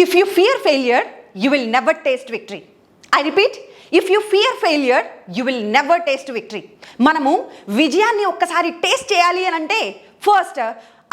If you fear failure, you will never taste victory. I repeat, if you fear failure, you will never taste victory. మనము విజయాన్ని ఒక్కసారి taste చేయాలి అని అంటే first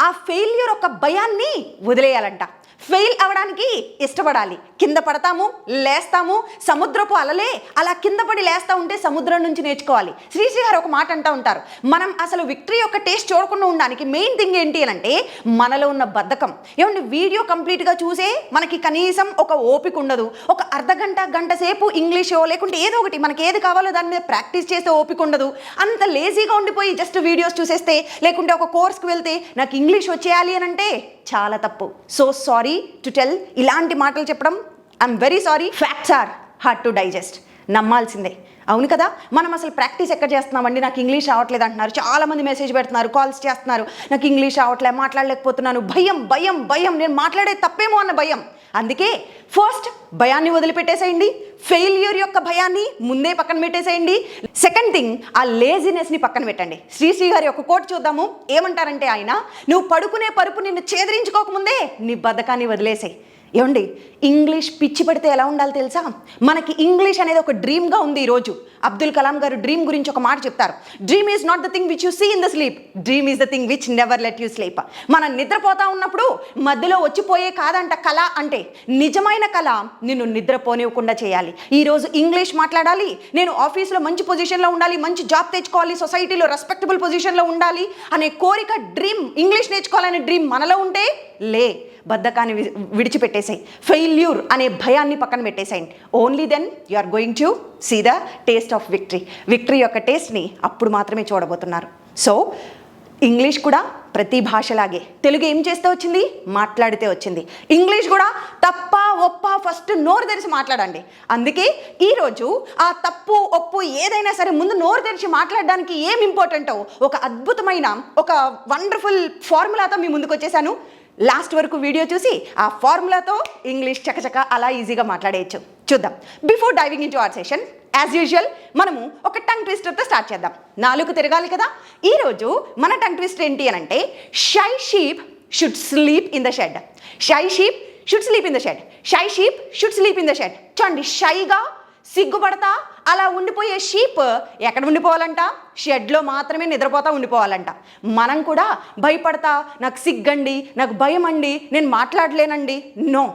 ఆ failure ఒక భయాన్ని వదిలేయాలంట. ఫెయిల్ అవ్వడానికి ఇష్టపడాలి. కింద పడతాము, లేస్తాము, సముద్రపు అలలే అలా కింద పడి లేస్తూ ఉంటే సముద్రం నుంచి నేర్చుకోవాలి. శ్రీశ్రీ గారు ఒక మాట అంటూ ఉంటారు, మనం అసలు విక్టరీ యొక్క టేస్ట్ చూడకుండా ఉండడానికి మెయిన్ థింగ్ ఏంటి అని అంటే మనలో ఉన్న బద్ధకం. ఏమంటే వీడియో కంప్లీట్గా చూసే మనకి కనీసం ఒక ఓపిక ఉండదు. ఒక అర్ధగంట గంట సేపు ఇంగ్లీషో లేకుంటే ఏదో ఒకటి మనకి ఏది కావాలో దాని మీద ప్రాక్టీస్ చేస్తే ఓపిక ఉండదు. అంత లేజీగా ఉండిపోయి జస్ట్ వీడియోస్ చూసేస్తే లేకుంటే ఒక కోర్స్కి వెళ్తే నాకు ఇంగ్లీష్ వచ్చేయాలి అని అంటే చాలా తప్పు. సో సారీ టు టెల్, ఇలాంటి మాటలు చెప్పడం I'm very sorry. Facts are hard to digest. నమ్మాల్సిందే. అవును కదా, మనం అసలు ప్రాక్టీస్ ఎక్కడ చేస్తున్నామండి, నాకు ఇంగ్లీష్ రావట్లేదు అంటున్నారు. చాలామంది మెసేజ్ పెడుతున్నారు, కాల్స్ చేస్తున్నారు, నాకు ఇంగ్లీష్ రావట్లే, మాట్లాడలేకపోతున్నాను, భయం భయం భయం, నేను మాట్లాడే తప్పేమో అన్న భయం. అందుకే ఫస్ట్ భయాన్ని వదిలిపెట్టేసేయండి, ఫెయిల్యూర్ యొక్క భయాన్ని ముందే పక్కన పెట్టేసేయండి. సెకండ్ థింగ్, ఆ లేజినెస్ని పక్కన పెట్టండి. శ్రీశ్రీ గారి ఒక కోట్ చూద్దాము. ఏమంటారంటే ఆయన, నువ్వు పడుకునే పరుపు నిన్ను చేదరించుకోకముందే నీ బద్ధకాన్ని వదిలేసాయి. ఏమండి, ఇంగ్లీష్ పిచ్చి పడితే ఎలా ఉండాలి తెలుసా? మనకి ఇంగ్లీష్ అనేది ఒక డ్రీమ్గా ఉంది. ఈరోజు అబ్దుల్ కలాం గారు డ్రీమ్ గురించి ఒక మాట చెప్తారు. Dream is not the thing which you see in the sleep, dream is the thing which never let you sleep. మనం నిద్రపోతా ఉన్నప్పుడు మధ్యలో వచ్చిపోయే కాదంట కళ అంటే, నిజమైన కళ నిన్ను నిద్రపోనివ్వకుండా చేయాలి. ఈరోజు ఇంగ్లీష్ మాట్లాడాలి, నేను ఆఫీస్లో మంచి పొజిషన్లో ఉండాలి, మంచి జాబ్ తెచ్చుకోవాలి, సొసైటీలో రెస్పెక్టబుల్ పొజిషన్లో ఉండాలి అనే కోరిక, డ్రీమ్, ఇంగ్లీష్ నేర్చుకోవాలనే డ్రీమ్ మనలో ఉంటే బద్ధకాన్ని విడిచిపెట్టేసాయి, ఫెయిల్యూర్ అనే భయాన్ని పక్కన పెట్టేసాయండి. Only then you are going to see the taste of victory. Victory యొక్క టేస్ట్ని అప్పుడు మాత్రమే చూడబోతున్నారు. సో ఇంగ్లీష్ కూడా ప్రతి భాషలాగే తెలుగు ఏం చేస్తే వచ్చింది, మాట్లాడితే వచ్చింది. ఇంగ్లీష్ కూడా తప్ప ఒప్ప ఫస్ట్ నోరు తెరిచి మాట్లాడండి. అందుకే ఈరోజు ఆ తప్పు ఒప్పు ఏదైనా సరే ముందు నోరు తెరిచి మాట్లాడడానికి ఏం ఇంపార్టెంటో ఒక అద్భుతమైన ఒక వండర్ఫుల్ ఫార్ములాతో మీ ముందుకు వచ్చేసాను. లాస్ట్ వరకు వీడియో చూసి ఆ ఫార్ములాతో ఇంగ్లీష్ చకచక అలా ఈజీగా మాట్లాడేయచ్చు. చూద్దాం. Before diving in to our session, as usual మనము ఒక టంగ్ ట్విస్టర్తో స్టార్ట్ చేద్దాం. నాలుగు తిరగాలి కదా. ఈరోజు మన టంగ్ ట్విస్టర్ ఏంటి అని అంటే, shy sheep should sleep in the shed. Shy sheep should sleep in the shed. Shy sheep should sleep in the shed. చూడండి, షైగా సిగ్గుపడతా అలా ఉండిపోయే షీప్ ఎక్కడ ఉండిపోవాలంట, షెడ్లో మాత్రమే నిద్రపోతా ఉండిపోవాలంట. మనం కూడా భయపడతా, నాకు సిగ్గండి, నాకు భయం అండి, నేను మాట్లాడలేనండి, నో.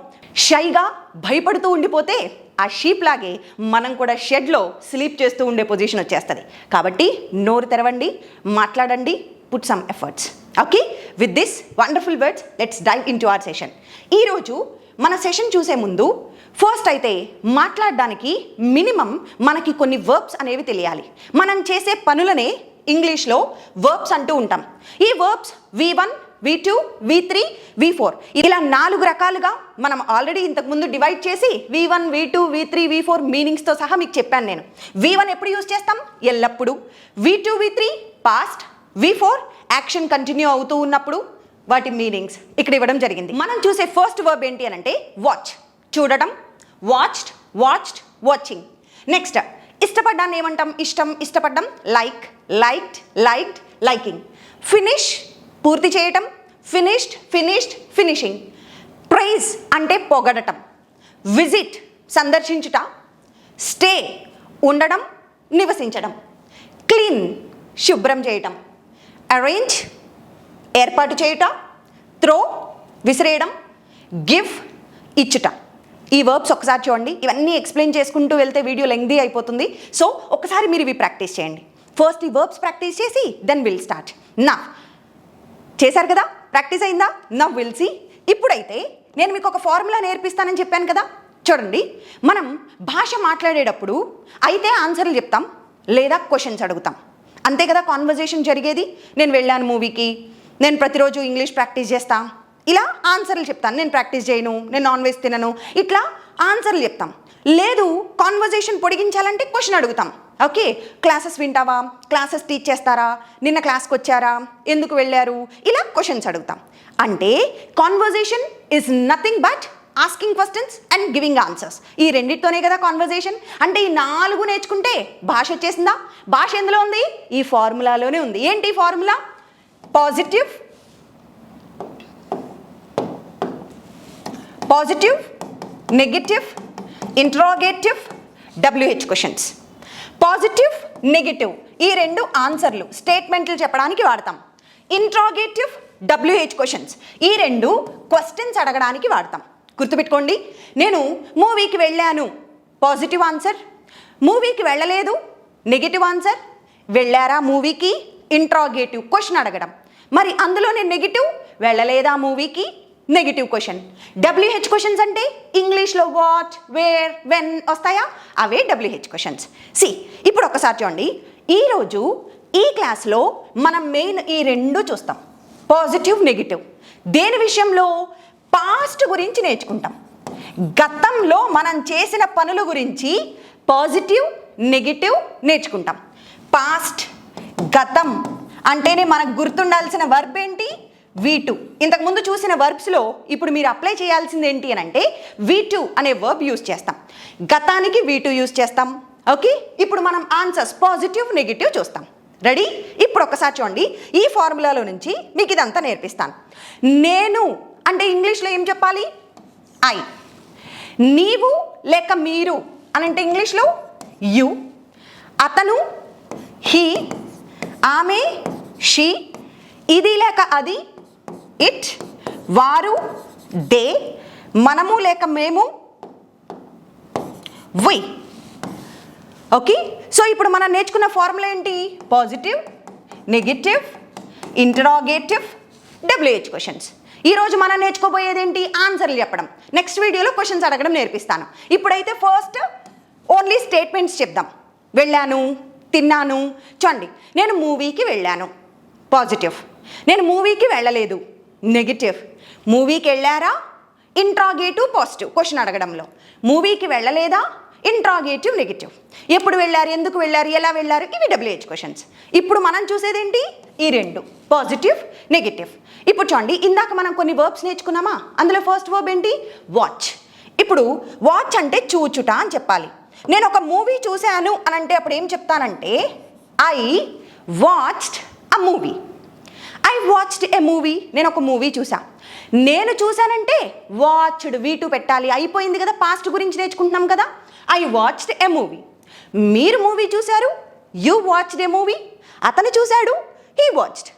షైగా భయపడుతూ ఉండిపోతే ఆ షీప్ లాగే మనం కూడా షెడ్లో స్లీప్ చేస్తూ ఉండే పొజిషన్ వచ్చేస్తుంది. కాబట్టి నోరు తెరవండి, మాట్లాడండి, put some efforts. Okay, with this wonderful words let's dive into our session. ఈరోజు మన సెషన్ చూసే ముందు ఫస్ట్ అయితే మాట్లాడడానికి మినిమం మనకి కొన్ని వర్బ్స్ అనేవి తెలియాలి. మనం చేసే పనులనే ఇంగ్లీష్లో వర్బ్స్ అంటూ ఉంటాం. ఈ verbs V1, V2, V3, V4 ఇలా 4 రకాలుగా మనం ఆల్రెడీ ఇంతకుముందు డివైడ్ చేసి V1, V2, V3, V4 మీనింగ్స్తో సహా మీకు చెప్పాను నేను. V1 ఎప్పుడు యూజ్ చేస్తాం, ఎల్లప్పుడు. V2, V3 past. V4 action continue అవుతూ ఉన్నప్పుడు వాటి మీనింగ్స్ ఇక్కడ ఇవ్వడం జరిగింది. మనం చూసే ఫస్ట్ వర్బ్ ఏంటి అని అంటే వాచ్, చూడటం. Watched, watched, watching. నెక్స్ట్ ఇష్టపడ్డాన్ని ఏమంటాం, ఇష్టం, ఇష్టపడ్డం. Like, liked, liked, liking. Finish పూర్తి చేయటం, ఫినిష్డ్, ఫినిష్డ్, ఫినిషింగ్. ప్రైజ్ అంటే పొగడటం. విజిట్ సందర్శించుట. స్టే ఉండడం, నివసించడం. క్లీన్ శుభ్రం చేయటం. అరేంజ్ ఏర్పాటు చేయుట. త్రో విసిరేయడం. గివ్ ఇచ్చుట. ఈ వర్బ్స్ ఒకసారి చూడండి. ఇవన్నీ ఎక్స్ప్లెయిన్ చేసుకుంటూ వెళ్తే వీడియో లెంగ్దీ అయిపోతుంది. సో ఒకసారి మీరు ఇవి ప్రాక్టీస్ చేయండి. ఫస్ట్ ఈ వర్బ్స్ ప్రాక్టీస్ చేసి దెన్ విల్ స్టార్ట్. నా చేశారు కదా, ప్రాక్టీస్ అయిందా? Now will see. ఇప్పుడైతే నేను మీకు ఒక ఫార్ములా నేర్పిస్తానని చెప్పాను కదా. చూడండి, మనం భాష మాట్లాడేటప్పుడు అయితే ఆన్సర్లు చెప్తాం లేదా క్వశ్చన్స్ అడుగుతాం. అంతే కదా కాన్వర్జేషన్ జరిగేది. నేను వెళ్ళాను మూవీకి, నేను ప్రతిరోజు ఇంగ్లీష్ ప్రాక్టీస్ చేస్తా, ఇలా ఆన్సర్లు చెప్తాను. నేను ప్రాక్టీస్ చేయను, నేను నాన్ వెజ్ తినను, ఇట్లా ఆన్సర్లు చెప్తాం. లేదు, కాన్వర్జేషన్ పొడిగించాలంటే క్వశ్చన్ అడుగుతాం. ఓకే, క్లాసెస్ వింటావా, క్లాసెస్ టీచ్ చేస్తారా, నిన్న క్లాస్కి వచ్చారా, ఎందుకు వెళ్ళారు, ఇలా క్వశ్చన్స్ అడుగుతాం. అంటే conversation is nothing but asking questions and giving answers. ఈ రెండిటితోనే కదా కాన్వర్జేషన్. అంటే ఈ 4 నేర్చుకుంటే భాష వచ్చేసిందా? భాష ఎందులో ఉంది? ఈ ఫార్ములాలోనే ఉంది. ఏంటి formula? Positive, positive, negative, interrogative, WH questions. Positive, negative ఈ రెండు ఆన్సర్లు స్టేట్మెంట్లు చెప్పడానికి వాడతాం. ఇంట్రాగేటివ్, WH క్వశ్చన్స్ ఈ రెండు క్వశ్చన్స్ అడగడానికి వాడతాం. గుర్తుపెట్టుకోండి, నేను మూవీకి వెళ్ళాను పాజిటివ్ ఆన్సర్, మూవీకి వెళ్ళలేదు నెగటివ్ ఆన్సర్, వెళ్ళారా మూవీకి ఇంట్రాగేటివ్ క్వశ్చన్ అడగడం. మరి అందులోనే నెగటివ్, వెళ్ళలేదా మూవీకి నెగటివ్ క్వశ్చన్. WH క్వశ్చన్స్ అంటే ఇంగ్లీష్లో వాట్, వేర్, వెన్ వస్తాయా, అవే WH క్వశ్చన్స్. ఇప్పుడు ఒకసారి చూడండి, ఈరోజు ఈ క్లాస్లో మనం మెయిన్ ఈ రెండు చూస్తాం, పాజిటివ్, నెగిటివ్. దేని విషయంలో? పాస్ట్ గురించి నేర్చుకుంటాం. గతంలో మనం చేసిన పనుల గురించి పాజిటివ్, నెగిటివ్ నేర్చుకుంటాం. పాస్ట్, గతం అంటేనే మనకు గుర్తుండాల్సిన వర్బ్ ఏంటి? V2. ఇంతకుముందు చూసిన వర్బ్స్లో ఇప్పుడు మీరు అప్లై చేయాల్సింది ఏంటి అని అంటే V2 అనే వర్బ్ యూజ్ చేస్తాం. గతానికి V2 యూజ్ చేస్తాం. ఓకే, ఇప్పుడు మనం ఆన్సర్స్ పాజిటివ్, నెగిటివ్ చూస్తాం. రెడీ? ఇప్పుడు ఒకసారి చూడండి, ఈ ఫార్ములాలో నుంచి మీకు ఇదంతా నేర్పిస్తాను. నేను అంటే ఇంగ్లీష్లో ఏం చెప్పాలి? ఐ. నీవు లేక మీరు అని అంటే ఇంగ్లీష్లో యు. అతను హీ. ఆమె షీ. ఇది లేక అది ఇట్. వారు దే. మనము లేక మేము వి. ఓకే, సో ఇప్పుడు మనం నేర్చుకున్న ఫార్ములా ఏంటి? Positive, negative, interrogative, WH questions. ఈరోజు మనం నేర్చుకోబోయేది ఏంటి? ఆన్సర్లు చెప్పడం. నెక్స్ట్ వీడియోలో క్వశ్చన్స్ అడగడం నేర్పిస్తాను. ఇప్పుడైతే ఫస్ట్ ఓన్లీ స్టేట్మెంట్స్ చెప్దాం. వెళ్ళాను, తిన్నాను. చూడండి, నేను మూవీకి వెళ్ళాను పాజిటివ్, నేను మూవీకి వెళ్ళలేదు నెగిటివ్. మూవీకి వెళ్ళారా? ఇంట్రాగేటివ్, పాజిటివ్ క్వశ్చన్ అడగడంలో. మూవీకి వెళ్ళలేదా? Interrogative, negative. ఎప్పుడు వెళ్ళారు, ఎందుకు వెళ్ళారు, ఎలా వెళ్ళారు, ఇవి WH క్వశ్చన్స్. ఇప్పుడు మనం చూసేది ఏంటి? ఈ రెండు, పాజిటివ్, నెగిటివ్. ఇప్పుడు చూడండి, ఇందాక మనం కొన్ని వర్బ్స్ నేర్చుకున్నామా? అందులో ఫస్ట్ వర్బ్ ఏంటి? వాచ్. ఇప్పుడు వాచ్ అంటే చూచుట అని చెప్పాలి. నేను ఒక మూవీ చూశాను అని అంటే అప్పుడు ఏం చెప్తానంటే I watched a movie. I watched a movie. నేను ఒక మూవీ చూసా. నేను చూశానంటే వాచ్డ్ V2 పెట్టాలి. అయిపోయింది కదా, పాస్ట్ గురించి నేర్చుకుంటున్నాం కదా. I watched a movie. మీరు మూవీ చూశారు, యూ వాచ్డ్ ఎ మూవీ. అతను చూశాడు, హీ వాచ్డ్.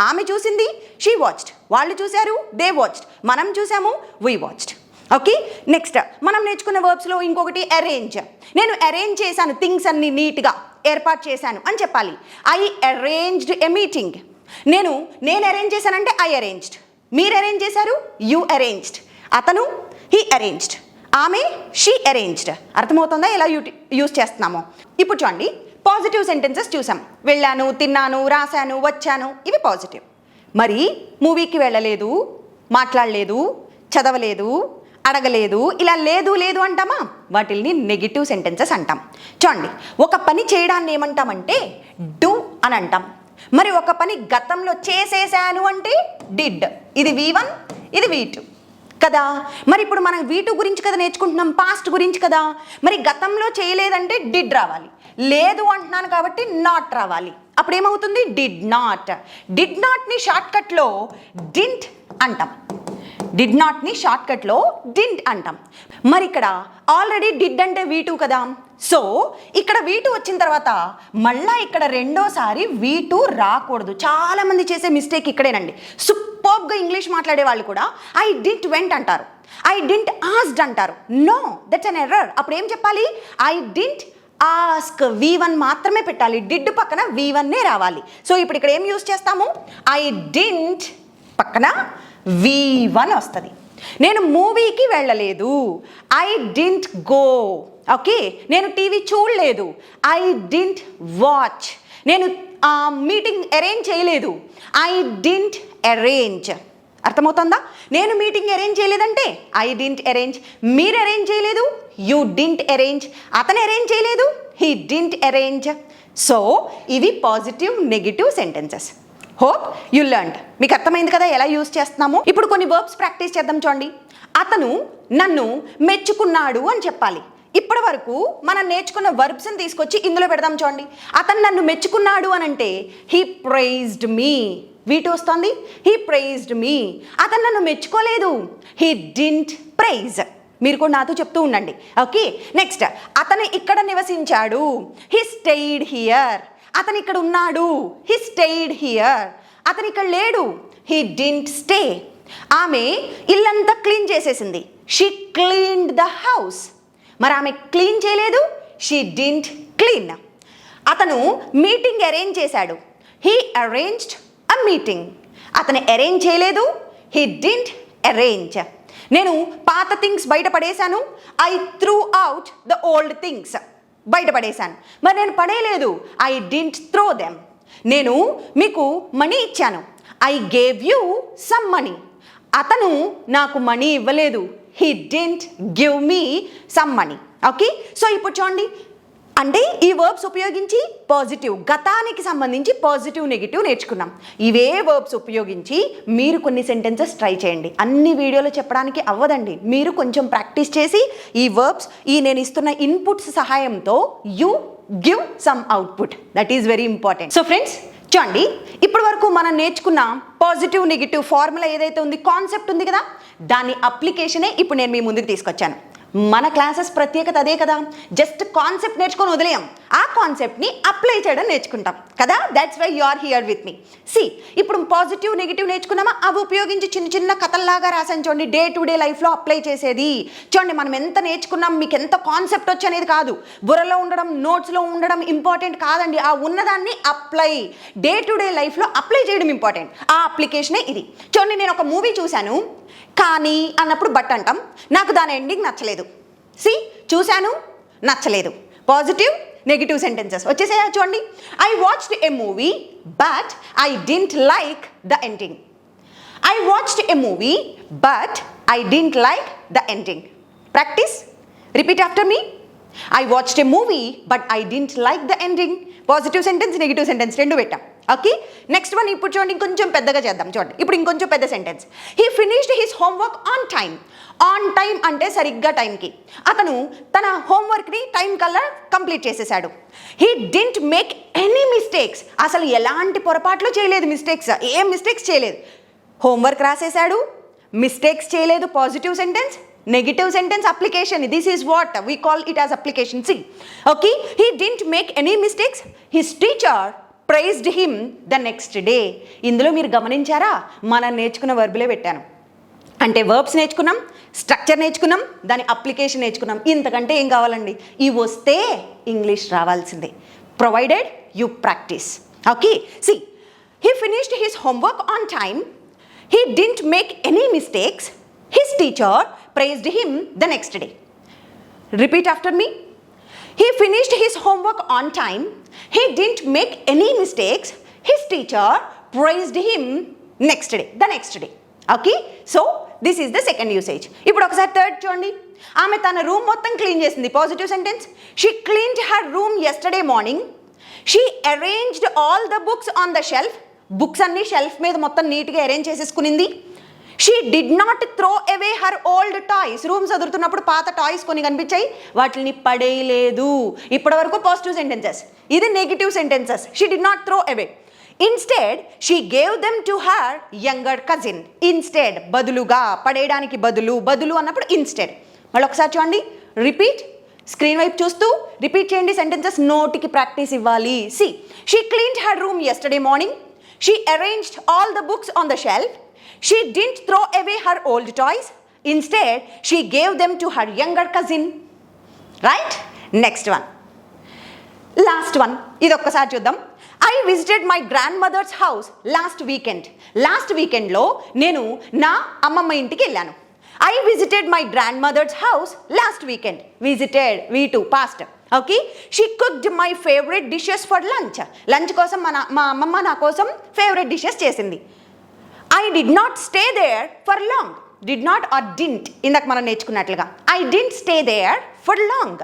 ఆమె చూసింది, షీ వాచ్డ్. వాళ్ళు చూశారు, దే వాచ్డ్. మనం చూసాము, వీ వాచ్డ్. ఓకే, నెక్స్ట్ మనం నేర్చుకున్న వర్బ్స్లో ఇంకొకటి అరేంజ్. నేను అరేంజ్ చేశాను, థింగ్స్ అన్ని నీట్గా ఏర్పాటు చేశాను అని చెప్పాలి. I arranged a meeting. నేను అరేంజ్ చేశానంటే ఐ అరేంజ్డ్. మీరు అరేంజ్ చేశారు, యూ అరేంజ్డ్. అతను హీ అరేంజ్డ్. ఆమె షీ అరేంజ్డ్. అర్థమవుతుందా ఎలా యూజ్ చేస్తున్నామో? ఇప్పుడు చూడండి, పాజిటివ్ సెంటెన్సెస్ చూసాం. వెళ్ళాను, తిన్నాను, రాశాను, వచ్చాను, ఇవి పాజిటివ్. మరి మూవీకి వెళ్ళలేదు, మాట్లాడలేదు, చదవలేదు, అడగలేదు, ఇలా లేదు లేదు అంటామా? వాటిల్ని నెగిటివ్ సెంటెన్సెస్ అంటాం. చూడండి, ఒక పని చేయడాన్ని ఏమంటామంటే డూ అని అంటాం. మరి ఒక పని గతంలో చేసేసాను అంటే డిడ్. ఇది V1, ఇది V2 కదా. మరి ఇప్పుడు మనం V2 గురించి కదా నేర్చుకుంటున్నాం, పాస్ట్ గురించి కదా. మరి గతంలో చేయలేదంటే డిడ్ రావాలి. లేదు అంటున్నాను కాబట్టి నాట్ రావాలి. అప్పుడు ఏమవుతుంది? Did not. డిడ్ నాట్ని షార్ట్కట్లో డింట్ అంటాం. డిడ్ నాట్ని షార్ట్కట్లో డింట్ అంటాం. మరి ఇక్కడ ఆల్రెడీ డిడ్ అంటే V2 కదా. సో ఇక్కడ V2 వచ్చిన తర్వాత మళ్ళా ఇక్కడ రెండోసారి V2 రాకూడదు. చాలామంది చేసే మిస్టేక్ ఇక్కడేనండి. సూపర్గా ఇంగ్లీష్ మాట్లాడే వాళ్ళు కూడా ఐ డింట్ వెంట్ అంటారు, ఐ డింట్ ఆస్క్డ్ అంటారు. No, that's an error. అప్పుడు ఏం చెప్పాలి? I didn't ask. V1 మాత్రమే పెట్టాలి. డిడ్ పక్కన V1నే రావాలి. సో ఇప్పుడు ఇక్కడ ఏం యూజ్ చేస్తాము? ఐ డింట్ పక్కన V1 వస్తుంది. నేను మూవీకి వెళ్ళలేదు, ఐ డింట్ గో. ఓకే, నేను టీవీ చూడలేదు, ఐ డింట్ వాచ్. నేను మీటింగ్ అరేంజ్ చేయలేదు, ఐ డింట్ అరేంజ్. అర్థమవుతుందా? నేను మీటింగ్ అరేంజ్ చేయలేదంటే ఐ డింట్ అరేంజ్. మీరు అరేంజ్ చేయలేదు, యూ డింట్ అరేంజ్. అతను అరేంజ్ చేయలేదు, హీ డింట్ అరేంజ్. సో ఇవి positive, negative sentences. Hope you learned. మీకు అర్థమైంది కదా ఎలా యూజ్ చేస్తున్నాము. ఇప్పుడు కొన్ని వర్బ్స్ ప్రాక్టీస్ చేద్దాం. చూడండి, అతను నన్ను మెచ్చుకున్నాడు అని చెప్పాలి. ఇప్పటి వరకు మనం నేర్చుకున్న వర్బ్స్ని తీసుకొచ్చి ఇందులో పెడదాం. చూడండి, అతను నన్ను మెచ్చుకున్నాడు అని అంటే హీ ప్రైజ్డ్ మీ. V2 వస్తుంది, హీ ప్రైజ్డ్ మీ. అతను నన్ను మెచ్చుకోలేదు, హీ డింట్ ప్రైజ్. మీరు కూడా నాతో చెప్తూ ఉండండి. ఓకే, నెక్స్ట్ అతను ఇక్కడ నివసించాడు. He stayed here. అతను ఇక్కడ ఉన్నాడు. He stayed here. అతను ఇక్కడ లేడు. He didn't stay. ఆమె ఇల్లంతా క్లీన్ చేసేసింది. She cleaned the house. మరి ఆమె క్లీన్ చేయలేదు. She didn't clean. అతను మీటింగ్ అరేంజ్ చేశాడు. He arranged a meeting. అతను అరేంజ్ చేయలేదు. He didn't arrange. నేను పాత థింగ్స్ బయట పడేశాను. I threw out the old things. బయట పడేశాను. మరి నేను పడేయలేదు. I didn't throw them. నేను మీకు మనీ ఇచ్చాను. I gave you some money. అతను నాకు మనీ ఇవ్వలేదు. He didn't give me some money. Okay, so ఇప్పుడు చూడండి, అంటే ఈ వర్బ్స్ ఉపయోగించి పాజిటివ్, గతానికి సంబంధించి పాజిటివ్ నెగిటివ్ నేర్చుకున్నాం. ఇవే వర్బ్స్ ఉపయోగించి మీరు కొన్ని సెంటెన్సెస్ ట్రై చేయండి. అన్ని వీడియోలో చెప్పడానికి అవ్వదండి. మీరు కొంచెం ప్రాక్టీస్ చేసి ఈ వర్బ్స్, నేను ఇస్తున్న ఇన్పుట్స్ సహాయంతో you give some output. That is very important. So friends చూడండి, ఇప్పటి వరకు మనం నేర్చుకున్న పాజిటివ్ నెగిటివ్ ఫార్ములా ఏదైతే ఉంది, కాన్సెప్ట్ ఉంది కదా, దాని అప్లికేషనే ఇప్పుడు నేను మీ ముందుకు తీసుకొచ్చాను. మన క్లాసెస్ ప్రత్యేకత అదే కదా, జస్ట్ కాన్సెప్ట్ నేర్చుకొని వదిలేయం, ఆ కాన్సెప్ట్ని అప్లై చేయడం నేర్చుకుంటాం కదా. That's why you are here with me. See, ఇప్పుడు పాజిటివ్ నెగిటివ్ నేర్చుకున్నామా, అవి ఉపయోగించి చిన్న చిన్న కథల్లాగా రాసాను చూడండి, డే టు డే లైఫ్లో అప్లై చేసేది. చూడండి, మనం ఎంత నేర్చుకున్నాం, మీకు ఎంత కాన్సెప్ట్ వచ్చి అనేది కాదు, బుర్రలో ఉండడం, నోట్స్లో ఉండడం ఇంపార్టెంట్ కాదండి. ఆ ఉన్నదాన్ని అప్లై, డే టు డే లైఫ్లో అప్లై చేయడం ఇంపార్టెంట్. ఆ అప్లికేషనే ఇది. చూడండి, నేను ఒక మూవీ చూశాను కానీ అన్నప్పుడు బట్ అంటాం. నాకు దాని ఎండింగ్ నచ్చలేదు. సి, చూశాను, నచ్చలేదు. పాజిటివ్ నెగిటివ్ సెంటెన్సెస్ వచ్చేసాయా చూడండి. I watched a movie but I didn't like the ending. I watched a movie but I didn't like the ending. Practice, repeat after me. I watched a movie but I didn't like the ending. Positive sentence, negative sentence రెండు పెట్టాం. Okay, next one ఇప్పుడు చూడండి, ఇంకొంచెం పెద్దగా చేద్దాం. చూడండి, ఇప్పుడు ఇంకొంచెం పెద్ద sentence. He finished his homework on time. On time అంటే సరిగ్గా టైంకి. అతను తన హోంవర్క్ని టైం కల్లా కంప్లీట్ చేసేసాడు. He didn't make any mistakes. అసలు ఎలాంటి పొరపాట్లు చేయలేదు, మిస్టేక్స్, ఏం మిస్టేక్స్ చేయలేదు. హోంవర్క్ రాసేసాడు, మిస్టేక్స్ చేయలేదు. Positive sentence. Negative sentence application. This is what we call it as application. See, okay, he didn't make any mistakes. His teacher praised him the next day. ఇందులో మీరు గమనించారా, మనం నేర్చుకున్న వర్బులే పెట్టాను. అంటే వర్బ్స్ నేర్చుకున్నాం, స్ట్రక్చర్ నేర్చుకున్నాం, దాని అప్లికేషన్ నేర్చుకున్నాం. ఇంతకంటే ఏం కావాలండి? ఇవి వస్తే ఇంగ్లీష్ రావాల్సిందే, provided you practice. Okay, see, he finished his homework on time. He didn't make any mistakes. His teacher praised him the next day. Repeat after me. He finished his homework on time. He didn't make any mistakes. His teacher praised him next day. The next day. Okay? So, this is the second usage. ఇప్పుడు ఒకసారి third చూడండి. ఆమె తన room మొత్తం clean చేసింది. Positive sentence. She cleaned her room yesterday morning. She arranged all the books on the shelf. Books అన్ని shelf మీద మొత్తం నీట్గా అరేంజ్ చేసేసుకునింది. She did not throw away her old toys. Room చదువుతున్నప్పుడు పాత టాయ్స్ కొన్ని కనిపించాయి, వాటిని పడేయలేదు. ఇప్పటి వరకు పాజిటివ్ సెంటెన్సెస్. ఇది negative sentences. She did not throw away. Instead she gave them to her younger cousin. Instead బదులుగా, పడేయడానికి బదులు, బదులు అన్నప్పుడు ఇన్స్టెడ్. మళ్ళీ ఒకసారి చూడండి, రిపీట్. స్క్రీన్ వైపు చూస్తూ రిపీట్ చేయండి సెంటెన్సెస్, నోటికి ప్రాక్టీస్ ఇవ్వాలి. See, she cleaned her room yesterday morning. She arranged all the books on the shelf. She didn't throw away her old toys. Instead, she gave them to her younger cousin. Right? Next one. Last one. ఇది ఒక్కసారి చూద్దాం. I visited my grandmother's house last weekend. Last weekend లో నేను నా అమ్మమ్మ ఇంటికి వెళ్ళాను. I visited my grandmother's house last weekend. Visited, V2, past. Okay, she cooked my favourite dishes for lunch. Lunch కోసం మా అమ్మమ్మ నా కోసం ఫేవరెట్ డిషెస్ చేసింది. I did not stay there for long. Did not or didn't, ఇందాక మనం నేర్చుకున్నట్లుగా. I didn't stay there for long.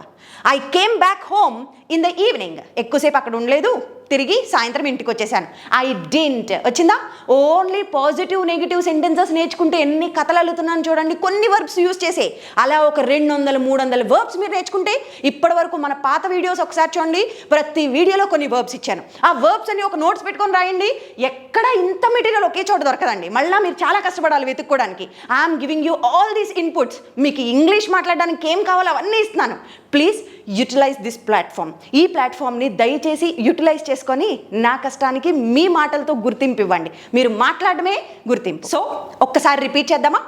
I came back home in the evening. ఎక్కువసేపు అక్కడ ఉండలేదు, తిరిగి సాయంత్రం ఇంటికి వచ్చేసాను. ఐ డింట్ వచ్చిందా? ఓన్లీ పాజిటివ్ నెగిటివ్ సెంటెన్సెస్ నేర్చుకుంటే ఎన్ని కథలు అల్లుతున్నాను చూడండి, కొన్ని వర్బ్స్ యూజ్ చేసే. అలా ఒక 200-300 వర్బ్స్ మీరు నేర్చుకుంటే, ఇప్పటి వరకు మన పాత వీడియోస్ ఒకసారి చూడండి, ప్రతి వీడియోలో కొన్ని వర్బ్స్ ఇచ్చాను. ఆ వర్బ్స్ అని ఒక నోట్స్ పెట్టుకొని రాయండి. ఎక్కడ ఇంత మెటీరియల్ ఒకే చోట దొరకదండి, మళ్ళీ మీరు చాలా కష్టపడాలి వెతుక్కోవడానికి. I'm giving you all these inputs. మీకు ఇంగ్లీష్ మాట్లాడడానికి ఏం కావాలో అవన్నీ ఇస్తున్నాను. Please utilise this platform. ఈ ప్లాట్ఫామ్ని దయచేసి యూటిలైజ్ చేసుకొని నా కష్టానికి మీ మాటలతో గుర్తింపు ఇవ్వండి. మీరు మాట్లాడమే గుర్తింపు. సో ఒక్కసారి రిపీట్ చేద్దామా?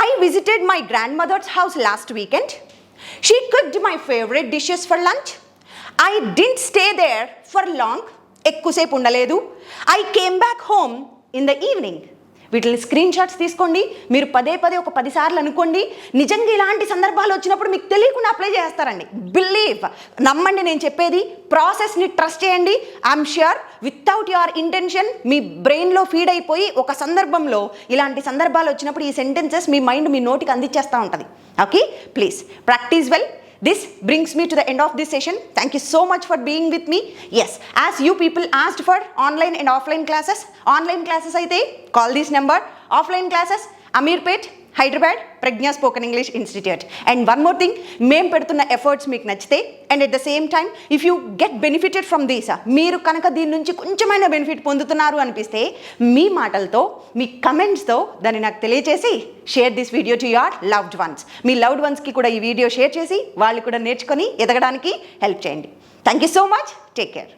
I visited my grandmother's house last weekend. She cooked my favourite dishes for lunch. I didn't stay there for long. ఎక్కువసేపు ఉండలేదు. I came back home in the evening. వీటిని స్క్రీన్ షాట్స్ తీసుకోండి. మీరు పదే ఒక 10 సార్లు అనుకోండి. నిజంగా ఇలాంటి సందర్భాలు వచ్చినప్పుడు మీకు తెలియకుండా అప్లై చేస్తారండి. బిలీవ్, నమ్మండి నేను చెప్పేది. ప్రాసెస్ని ట్రస్ట్ చేయండి. I'm sure without your intention మీ బ్రెయిన్లో ఫీడ్ అయిపోయి ఒక సందర్భంలో ఇలాంటి సందర్భాలు వచ్చినప్పుడు ఈ సెంటెన్సెస్ మీ మైండ్ మీ నోటికి అందించేస్తూ ఉంటుంది. Okay, please practice well. This brings me to the end of this session. Thank you so much for being with me. Yes, as you people asked for online and offline classes. Online classes aithe call this number. Offline classes Amirpet, Hyderabad, Pragna Spoken English Institute. And one more thing, మేము పెడుతున్న efforts మీకు నచ్చితే and at the same time if you get benefited from these, మీరు కనుక దీని నుంచి కొంచెమైనా benefit పొందుతున్నారు అనిపిస్తే మీ మాటలతో, మీ కమెంట్స్తో దాన్ని నాకు తెలియచేసి share this video to your loved ones. మీ లవ్డ్ వన్స్కి కూడా ఈ వీడియో షేర్ చేసి వాళ్ళు కూడా నేర్చుకొని ఎదగడానికి హెల్ప్ చేయండి. Thank you so much. Take care.